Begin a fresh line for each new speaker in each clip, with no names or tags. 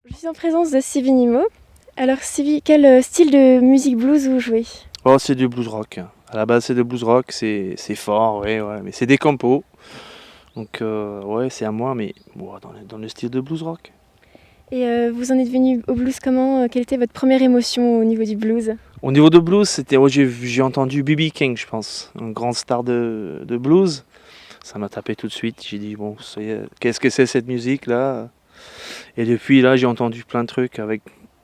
Je suis en présence de Sylvie Nimo. Alors Sylvie, quel style de musique blues vous jouez?
Oh, c'est du blues rock. À la base, c'est du blues rock, c'est fort, ouais, mais c'est des compos. Donc, ouais, c'est à moi, mais bon, dans le style de blues rock.
Et vous en êtes venu au blues comment? Quelle était votre première émotion au niveau du blues?
Au niveau de blues, j'ai entendu B.B. King, je pense, un grand star de blues. Ça m'a tapé tout de suite. J'ai dit, bon, qu'est-ce que c'est cette musique-là? Et depuis là, j'ai entendu plein de trucs avec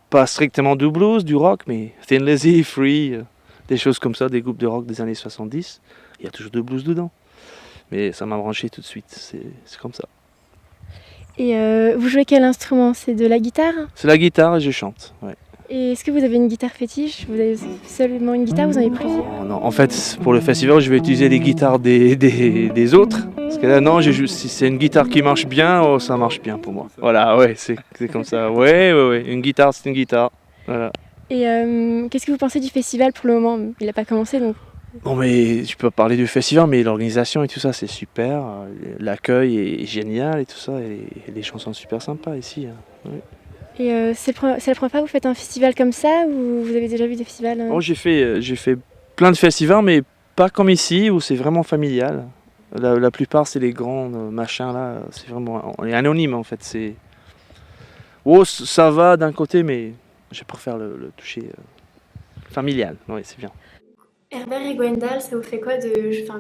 pas strictement du blues, du rock, mais Thin Lizzy, Free, des choses comme ça, des groupes de rock des années 70. Il y a toujours du blues dedans. Mais ça m'a branché tout de suite, c'est comme ça.
Et vous jouez quel instrument? C'est de la guitare?
C'est la guitare et je chante, ouais.
Et est-ce que vous avez une guitare fétiche? Vous avez seulement une guitare ou vous en avez plusieurs?
Oh, non, en fait, pour le festival, je vais utiliser les guitares des autres. Parce que là, non, si c'est une guitare qui marche bien, oh, ça marche bien pour moi. Voilà, ouais, c'est comme ça. Ouais, une guitare, c'est une guitare. Voilà.
Et qu'est-ce que vous pensez du festival pour le moment? Il n'a pas commencé donc.
Bon, mais je peux parler du festival, mais l'organisation et tout ça, c'est super. L'accueil est génial et tout ça. Et les gens sont super sympas ici. Ouais.
Et c'est la première fois que vous faites un festival comme ça ou vous avez déjà vu des festivals?
Oh, j'ai fait plein de festivals, mais pas comme ici, où c'est vraiment familial. La plupart, c'est les grands machins là. C'est vraiment, on est anonyme en fait. Oh, ça va d'un côté, mais je préfère le toucher familial. Oui, c'est bien.
Herbert et Gwendal, ça vous fait quoi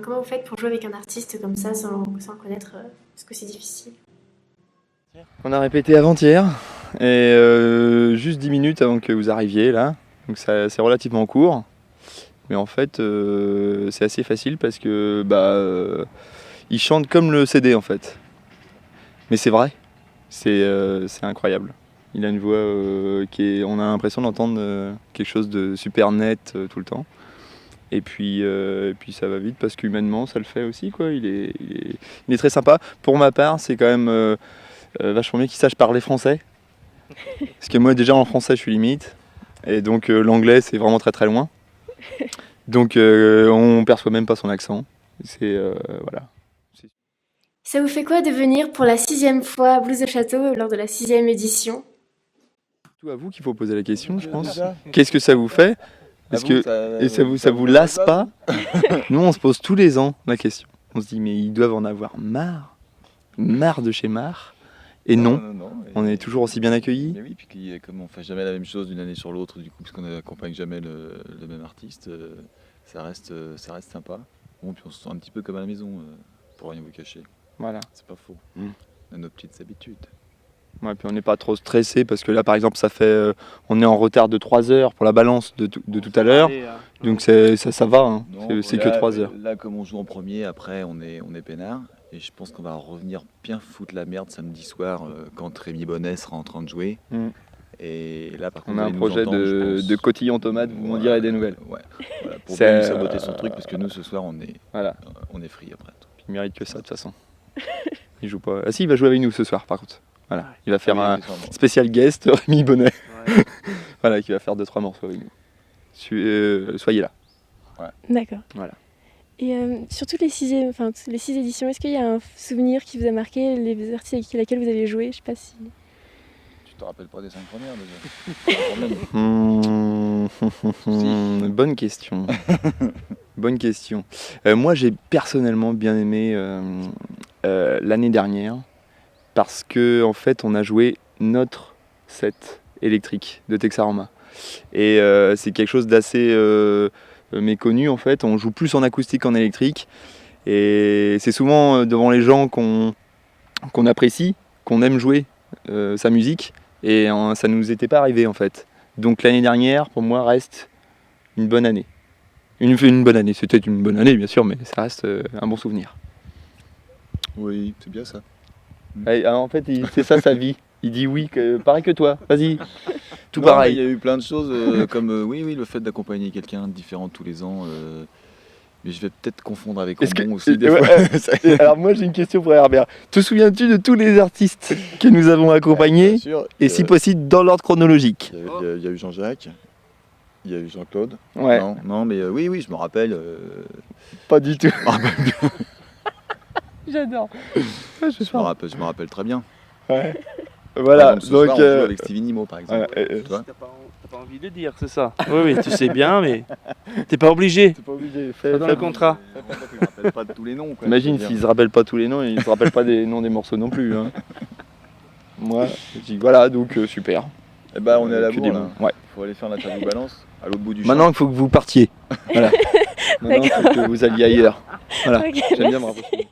comment vous faites pour jouer avec un artiste comme ça sans connaître? Est-ce que c'est difficile?
On a répété avant-hier et juste 10 minutes avant que vous arriviez là, donc c'est relativement court. Mais en fait c'est assez facile parce que il chante comme le CD en fait. Mais c'est vrai, c'est incroyable. Il a une voix on a l'impression d'entendre quelque chose de super net tout le temps. Et puis ça va vite parce qu'humainement ça le fait aussi quoi. Il est très sympa. Pour ma part, c'est quand même vachement bien qu'il sache parler français. Parce que moi déjà en français je suis limite. Et donc l'anglais c'est vraiment très très loin. Donc on perçoit même pas son accent. Voilà.
Ça vous fait quoi de venir pour la 6e fois à Blues au Château lors de la 6e édition?
C'est tout à vous qu'il faut poser la question je pense. Qu'est-ce que ça vous fait? Et ça vous lasse pas? Nous on se pose tous les ans la question. On se dit mais ils doivent en avoir marre de chez marre. Et non, on est toujours aussi bien accueillis.
Mais oui, puis comme on fait jamais la même chose d'une année sur l'autre, du coup, parce qu'on n'accompagne jamais le même artiste, ça reste sympa. Bon, puis on se sent un petit peu comme à la maison, pour rien vous cacher.
Voilà.
C'est pas faux. On a nos petites habitudes.
Ouais, puis on n'est pas trop stressé parce que là par exemple on est en retard de 3 heures pour la balance de tout à l'heure. Donc ça va, hein. C'est que 3 heures.
Là, comme on joue en premier, après on est peinard. Et je pense qu'on va revenir bien foutre la merde samedi soir quand Rémi Bonnet sera en train de jouer. Et là, par contre,
on a un projet de cotillon tomate, vous m'en direz des nouvelles.
Ouais, voilà, pour bien nous saboter son truc, parce que nous, ce soir, on est free après.
Il mérite que ça, de toute façon. Il joue pas. Ah si, il va jouer avec nous ce soir, par contre. Voilà, il va faire un spécial guest, Rémi Bonnet. Ouais. Voilà, qui va faire 2-3 morceaux avec nous. Soyez là.
Ouais. D'accord.
Voilà.
Et sur toutes les 6 éditions, est-ce qu'il y a un souvenir qui vous a marqué, les artistes avec lesquels vous avez joué? Je sais pas si...
Tu te rappelles pas des 5 premières déjà?
Bonne question. Bonne question. Moi j'ai personnellement bien aimé l'année dernière parce que en fait on a joué notre set électrique de Texaroma. Et c'est quelque chose d'assez... méconnu en fait, on joue plus en acoustique qu'en électrique et c'est souvent devant les gens qu'on apprécie, qu'on aime jouer sa musique et ça nous était pas arrivé en fait. Donc l'année dernière pour moi reste une bonne année. Une bonne année, c'était une bonne année bien sûr, mais ça reste un bon souvenir.
Oui, c'est bien ça.
Et, en fait c'est ça sa vie. Il dit oui, pareil que toi, vas-y. Tout pareil.
Il y a eu plein de choses comme oui, le fait d'accompagner quelqu'un de différent tous les ans. Mais je vais peut-être confondre avec Ambon aussi des fois.
Alors moi j'ai une question pour Herbert. Te souviens-tu de tous les artistes que nous avons accompagnés et si possible dans l'ordre chronologique?
Il y a eu Jean-Jacques, il y a eu Jean-Claude.
Ouais.
Non, mais oui, je me rappelle.
Pas du tout.
J'adore.
Je me rappelle très bien.
Ouais. Voilà,
Par exemple, ce soir,
donc
on joue avec Stevie Nimo par exemple.
ouais,
Tu vois
T'as pas envie de le dire, c'est ça. Oui, tu sais bien, mais t'es pas obligé.
t'es pas obligé.
Pas dans le contrat.
Je me rappelle pas de tous les noms. Quoi,
Imagine
je veux
s'ils
dire.
se rappellent pas tous les noms, et ils se rappellent pas des noms des morceaux non plus. Hein. Moi, je dis voilà, donc super.
Eh ben, on est à la
Que
bourre
des
là.
bons. Ouais.
Faut aller faire l'interview balance à l'autre bout du champ.
Maintenant, il faut que vous partiez. Voilà. Maintenant, il faut que vous alliez ailleurs. Voilà.
Ok,
J'aime bien me
merci.
rapprocher.